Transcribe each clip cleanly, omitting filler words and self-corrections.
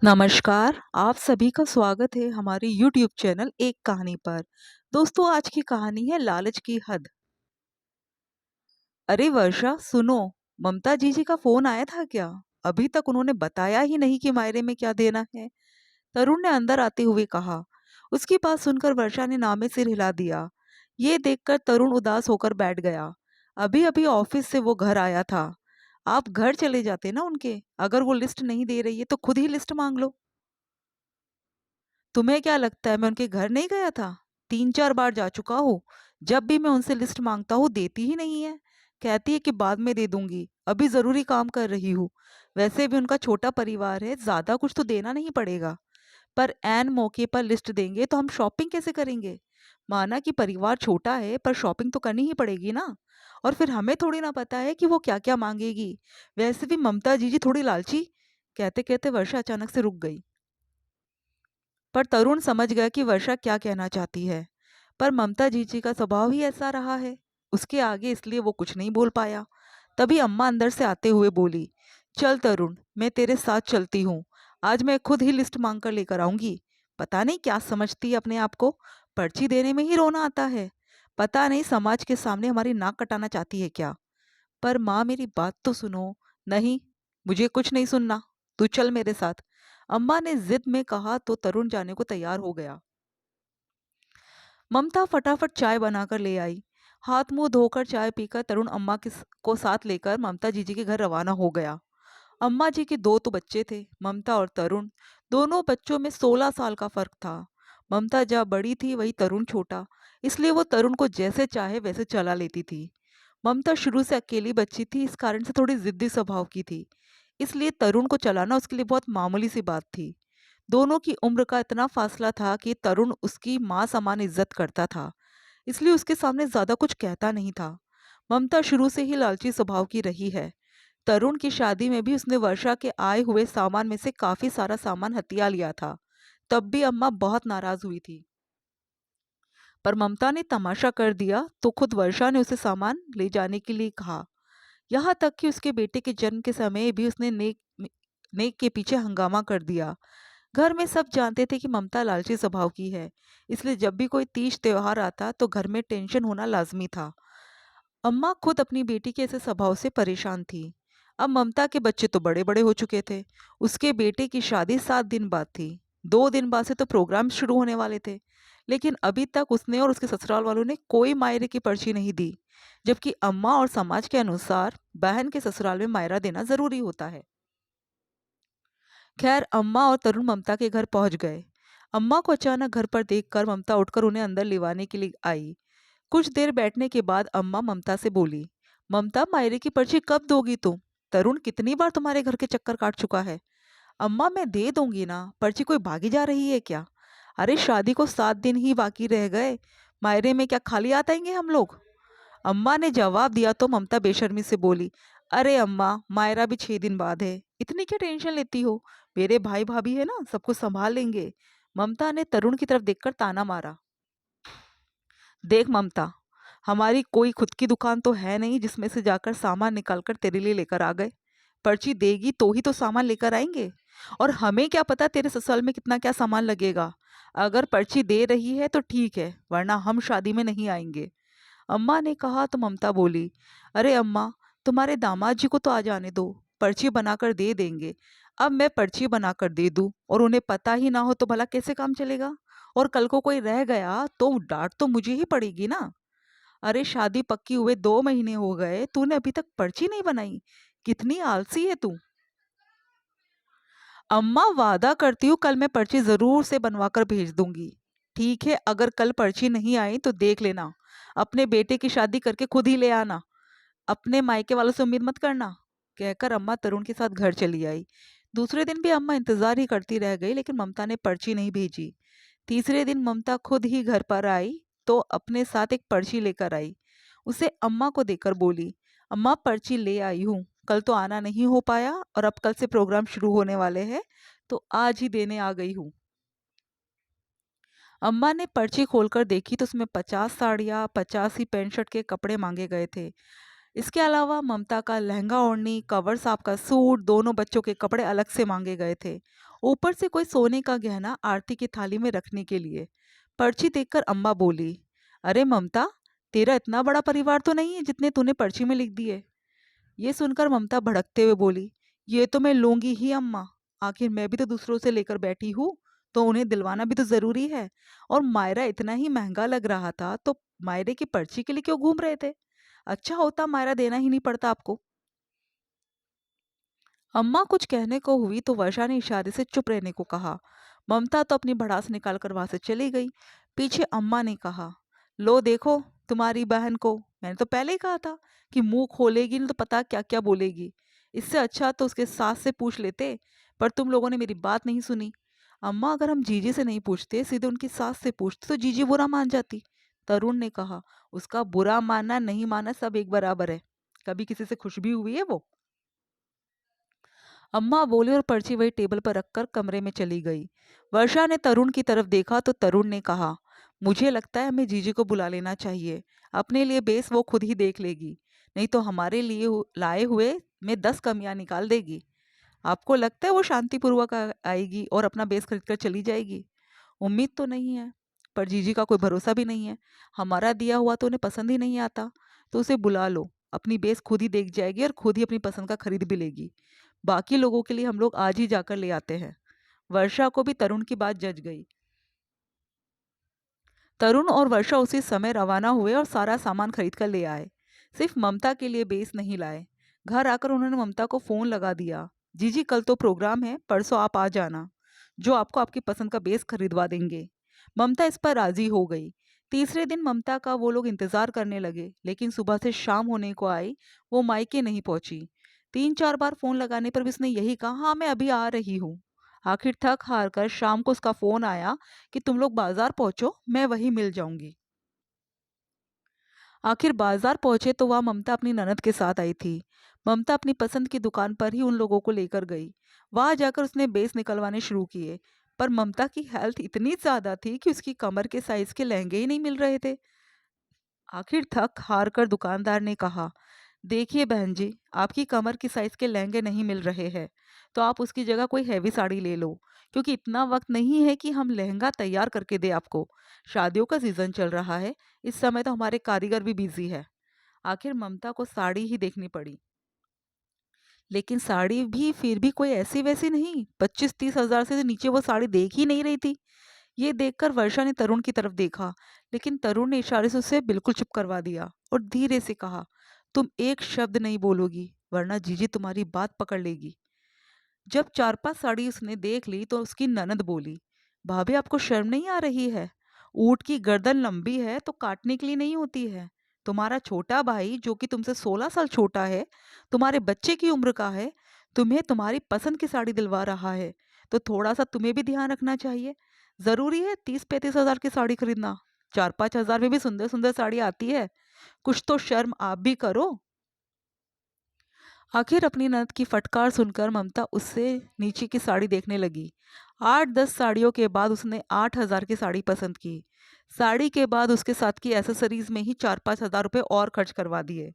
नमस्कार, आप सभी का स्वागत है हमारे YouTube चैनल एक कहानी पर। दोस्तों, आज की कहानी है लालच की हद। अरे वर्षा, सुनो, ममता जीजी का फोन आया था क्या? अभी तक उन्होंने बताया ही नहीं कि मायरे में क्या देना है। तरुण ने अंदर आते हुए कहा। उसकी बात सुनकर वर्षा ने नामे सिर हिला दिया। ये देखकर तरुण उदास होकर बैठ गया। अभी अभी ऑफिस से वो घर आया था। आप घर चले जाते ना उनके। अगर वो लिस्ट नहीं दे रही है तो खुद ही लिस्ट मांग लो। तुम्हें क्या लगता है मैं उनके घर नहीं गया था? 3-4 बार जा चुका हूँ। जब भी मैं उनसे लिस्ट मांगता हूँ देती ही नहीं है। कहती है कि बाद में दे दूंगी, अभी जरूरी काम कर रही हूँ। वैसे भी उनका छोटा परिवार है, ज्यादा कुछ तो देना नहीं पड़ेगा। पर ऐन मौके पर लिस्ट देंगे तो हम शॉपिंग कैसे करेंगे? माना कि परिवार छोटा है पर शॉपिंग तो करनी ही पड़ेगी ना। और फिर हमें थोड़ी ना पता है कि वो क्या क्या मांगेगी। वैसे भी ममता जीजी थोड़ी लालची। कहते कहते वर्षा अचानक से रुक गई। पर तरुण समझ गया कि वर्षा क्या कहना चाहती है। पर ममता जीजी का स्वभाव ही ऐसा रहा है उसके आगे, इसलिए वो कुछ नहीं बोल पाया। तभी अम्मा अंदर से आते हुए बोली, चल तरुण, मैं तेरे साथ चलती हूँ। आज मैं खुद ही लिस्ट मांग कर लेकर आऊंगी। पता नहीं क्या समझती है अपने आप को। पर्ची देने में ही रोना आता है। पता नहीं समाज के सामने हमारी नाक कटाना चाहती है क्या। पर माँ, मेरी बात तो सुनो। नहीं, मुझे कुछ नहीं सुनना। तू चल मेरे साथ। अम्मा ने जिद में कहा तो तरुण जाने को तैयार हो गया। ममता फटाफट चाय बनाकर ले आई। हाथ मुंह धोकर चाय पीकर तरुण अम्मा को साथ लेकर ममता जीजी के घर रवाना हो गया। अम्मा जी के दो तो बच्चे थे, ममता और तरुण। दोनों बच्चों में 16 साल का फर्क था। ममता जहाँ बड़ी थी वही तरुण छोटा। इसलिए वो तरुण को जैसे चाहे वैसे चला लेती थी। ममता शुरू से अकेली बच्ची थी, इस कारण से थोड़ी जिद्दी स्वभाव की थी। इसलिए तरुण को चलाना उसके लिए बहुत मामूली सी बात थी। दोनों की उम्र का इतना फासला था कि तरुण उसकी माँ समान इज्जत करता था। इसलिए उसके सामने ज्यादा कुछ कहता नहीं था। ममता शुरू से ही लालची स्वभाव की रही है। तरुण की शादी में भी उसने वर्षा के आए हुए सामान में से काफी सारा सामान हथिया लिया था। तब भी अम्मा बहुत नाराज हुई थी। पर ममता ने तमाशा कर दिया तो खुद वर्षा ने उसे सामान ले जाने के लिए कहा। यहाँ तक कि उसके बेटे के जन्म के समय भी उसने नेक नेक के पीछे हंगामा कर दिया। घर में सब जानते थे कि ममता लालची स्वभाव की है। इसलिए जब भी कोई तीज त्योहार आता तो घर में टेंशन होना लाजमी था। अम्मा खुद अपनी बेटी के ऐसे स्वभाव से परेशान थी। अब ममता के बच्चे तो बड़े बड़े हो चुके थे। उसके बेटे की शादी 7 दिन बाद थी। 2 दिन बाद से तो प्रोग्राम शुरू होने वाले थे। लेकिन अभी तक उसने और उसके ससुराल वालों ने कोई मायरे की पर्ची नहीं दी। जबकि अम्मा और समाज के अनुसार बहन के ससुराल में मायरा देना जरूरी होता है। खैर, अम्मा और तरुण ममता के घर पहुंच गए। अम्मा को अचानक घर पर देखकर ममता उठकर उन्हें अंदर लिवाने के लिए आई। कुछ देर बैठने के बाद अम्मा ममता से बोली, ममता, मायरे की पर्ची कब दोगी तुम? तरुण कितनी बार तुम्हारे घर के चक्कर काट चुका है। अम्मा, मैं दे दूंगी ना, पर्ची कोई भागी जा रही है क्या? अरे शादी को 7 दिन ही बाकी रह गए। मायरे में क्या खाली आतेंगे हम लोग? अम्मा ने जवाब दिया तो ममता बेशर्मी से बोली, अरे अम्मा, मायरा भी 6 दिन बाद है, इतनी क्या टेंशन लेती हो? मेरे भाई भाभी है ना, सबको संभाल लेंगे। ममता ने तरुण की तरफ देखकर ताना मारा। देख ममता, हमारी कोई खुद की दुकान तो है नहीं जिसमें से जाकर सामान निकालकर तेरे लिए लेकर आ गए। पर्ची देगी तो ही तो सामान लेकर आएंगे। और हमें क्या पता तेरे ससुराल में कितना क्या सामान लगेगा। अगर पर्ची दे रही है तो ठीक है, वरना हम शादी में नहीं आएंगे। अम्मा ने कहा तो ममता बोली, अरे अम्मा, तुम्हारे दामाद जी को तो आ जाने दो, पर्ची बनाकर दे देंगे। अब मैं पर्ची बनाकर दे दूं और उन्हें पता ही ना हो तो भला कैसे काम चलेगा? और कल को कोई रह गया तो डांट तो मुझे ही पड़ेगी ना। अरे शादी पक्की हुए 2 महीने हो गए, तूने अभी तक पर्ची नहीं बनाई? कितनी आलसी है तू। अम्मा, वादा करती हूँ कल मैं पर्ची जरूर से बनवा कर भेज दूंगी। ठीक है, अगर कल पर्ची नहीं आई तो देख लेना, अपने बेटे की शादी करके खुद ही ले आना। अपने मायके वालों से उम्मीद मत करना। कहकर अम्मा तरुण के साथ घर चली आई। दूसरे दिन भी अम्मा इंतजार ही करती रह गई, लेकिन ममता ने पर्ची नहीं भेजी। तीसरे दिन ममता खुद ही घर पर आई तो अपने साथ एक पर्ची लेकर आई। उसे अम्मा को देकर बोली, अम्मा, पर्ची ले आई हूँ, कल तो आना नहीं हो पाया और अब कल से प्रोग्राम शुरू होने वाले हैं तो आज ही देने आ गई हूँ। अम्मा ने पर्ची खोलकर देखी तो उसमें 50 साड़ियाँ, 50 ही पैंट शर्ट के कपड़े मांगे गए थे। इसके अलावा ममता का लहंगा ओढ़नी, कवर साहब का सूट, दोनों बच्चों के कपड़े अलग से मांगे गए थे। ऊपर से कोई सोने का गहना आरती की थाली में रखने के लिए। पर्ची देखकर अम्मा बोली, अरे ममता, तेरा इतना बड़ा परिवार तो नहीं है जितने तूने पर्ची में लिख दिए। ये सुनकर ममता भड़कते हुए बोली, ये तो मैं लूंगी ही अम्मा। आखिर मैं भी तो दूसरों से लेकर बैठी हूँ, तो उन्हें दिलवाना भी तो जरूरी है। और मायरा इतना ही महंगा लग रहा था तो मायरे की पर्ची के लिए क्यों घूम रहे थे? अच्छा होता मायरा देना ही नहीं पड़ता आपको। अम्मा कुछ कहने को हुई तो वर्षा ने इशारे से चुप रहने को कहा। ममता तो अपनी भड़ास निकाल कर वहां से चली गई। पीछे अम्मा ने कहा, लो देखो तुम्हारी बहन को, मैंने तो पहले ही कहा था कि मुंह खोलेगी नहीं तो पता क्या क्या बोलेगी। इससे अच्छा तो उसके सास से पूछ लेते, पर तुम लोगों ने मेरी बात नहीं सुनी। अम्मा, अगर हम जीजी से नहीं पूछते, सीधे उनकी सास से पूछते तो जीजी बुरा मान जाती। तरुण ने कहा, उसका बुरा मानना नहीं मानना सब एक बराबर है। कभी किसी से खुश भी हुई है वो? अम्मा बोली और पर्ची वही टेबल पर रखकर कमरे में चली गई। वर्षा ने तरुण की तरफ देखा तो तरुण ने कहा, मुझे लगता है हमें जीजी को बुला लेना चाहिए। अपने लिए बेस वो खुद ही देख लेगी, नहीं तो हमारे लिए लाए हुए में 10 कमियां निकाल देगी। आपको लगता है वो शांतिपूर्वक आएगी और अपना बेस खरीद कर चली जाएगी? उम्मीद तो नहीं है, पर जीजी का कोई भरोसा भी नहीं है। हमारा दिया हुआ तो उन्हें पसंद ही नहीं आता, तो उसे बुला लो। अपनी बेस खुद ही देख जाएगी और खुद ही अपनी पसंद का खरीद भी लेगी। बाकी लोगों के लिए हम लोग आज ही जाकर ले आते हैं। वर्षा को भी तरुण की बात जच गई। तरुण और वर्षा उसी समय रवाना हुए और सारा सामान खरीद कर ले आए। सिर्फ ममता के लिए बेस नहीं लाए। घर आकर उन्होंने ममता को फोन लगा दिया, जीजी कल तो प्रोग्राम है, परसों आप आ जाना, जो आपको आपकी पसंद का बेस खरीदवा देंगे। ममता इस पर राजी हो गई। तीसरे दिन ममता का वो लोग इंतजार करने लगे, लेकिन सुबह से शाम होने को आई, वो मायके नहीं पहुंची। 3-4 बार फोन लगाने पर भी उसने यही कहा, हाँ मैं अभी आ रही हूँ। आखिर थक हार कर शाम को उसका फोन आया कि तुम लोग बाजार पहुंचो, मैं वहीं मिल जाऊंगी। आखिर बाजार पहुंचे तो वहां ममता अपनी ननद के साथ आई थी। ममता अपनी पसंद की दुकान पर ही उन लोगों को लेकर गई। वहां जाकर उसने बेस निकलवाने शुरू किए, पर ममता की हेल्थ इतनी ज्यादा थी कि उसकी कमर के साइज के लहंगे ही नहीं मिल रहे थे। आखिर थक हार कर दुकानदार ने कहा, देखिए बहन जी, आपकी कमर की साइज के लहंगे नहीं मिल रहे हैं, तो आप उसकी जगह कोई हैवी साड़ी ले लो, क्योंकि इतना वक्त नहीं है कि हम लहंगा तैयार करके दे आपको। शादियों का सीजन चल रहा है, इस समय तो हमारे कारीगर भी बिजी है। आखिर ममता को साड़ी ही देखनी पड़ी, लेकिन साड़ी भी फिर भी कोई ऐसी वैसी नहीं। 25-30 हजार से नीचे वो साड़ी देख ही नहीं रही थी। ये देखकर वर्षा ने तरुण की तरफ देखा, लेकिन तरुण ने इशारे से उसे बिल्कुल चुप करवा दिया और धीरे से कहा, तुम एक शब्द नहीं बोलोगी, वरना जीजी तुम्हारी बात पकड़ लेगी। जब 4-5 साड़ी उसने देख ली तो उसकी ननद बोली, भाभी आपको शर्म नहीं आ रही है? ऊंट की गर्दन लंबी है तो काटने के लिए नहीं होती है। तुम्हारा छोटा भाई जो कि तुमसे 16 साल छोटा है, तुम्हारे बच्चे की उम्र का है, तुम्हें तुम्हारी पसंद की साड़ी दिलवा रहा है, तो थोड़ा सा तुम्हें भी ध्यान रखना चाहिए। जरूरी है 30-35 हजार की साड़ी खरीदना? 4-5 हजार में भी सुंदर सुंदर साड़ी आती है। कुछ तो शर्म आप भी करो। आखिर अपनी ननद की फटकार सुनकर ममता उससे नीचे की साड़ी देखने लगी। 8-10 साड़ियों के बाद उसने 8 हजार की साड़ी पसंद की। साड़ी के बाद उसके साथ की एसेसरीज में ही 4-5 हजार रुपये और खर्च करवा दिए।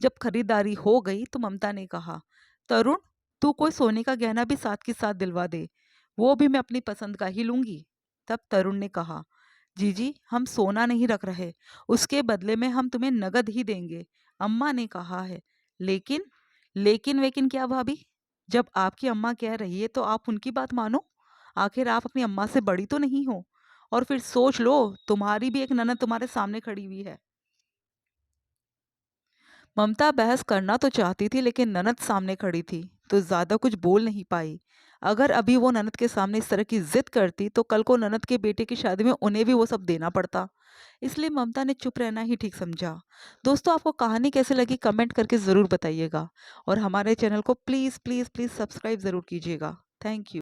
जब खरीदारी हो गई तो ममता ने कहा, तरुण, तू कोई सोने का गहना भी साथ के साथ दिलवा दे, वो भी मैं अपनी पसंद का ही लूंगी। तब तरुण ने कहा, जीजी हम सोना नहीं रख रहे, उसके बदले में हम तुम्हें नगद ही देंगे, अम्मा ने कहा है। लेकिन लेकिन वेकिन क्या भाभी? जब आपकी अम्मा कह रही है तो आप उनकी बात मानो। आखिर आप अपनी अम्मा से बड़ी तो नहीं हो। और फिर सोच लो, तुम्हारी भी एक ननद तुम्हारे सामने खड़ी हुई है। ममता बहस करना तो चाहती थी, लेकिन ननद सामने खड़ी थी तो ज्यादा कुछ बोल नहीं पाई। अगर अभी वो ननद के सामने इस तरह की जिद करती तो कल को ननद के बेटे की शादी में उन्हें भी वो सब देना पड़ता। इसलिए ममता ने चुप रहना ही ठीक समझा। दोस्तों, आपको कहानी कैसे लगी कमेंट करके ज़रूर बताइएगा, और हमारे चैनल को प्लीज़ प्लीज़ प्लीज़ सब्सक्राइब ज़रूर कीजिएगा। Thank you.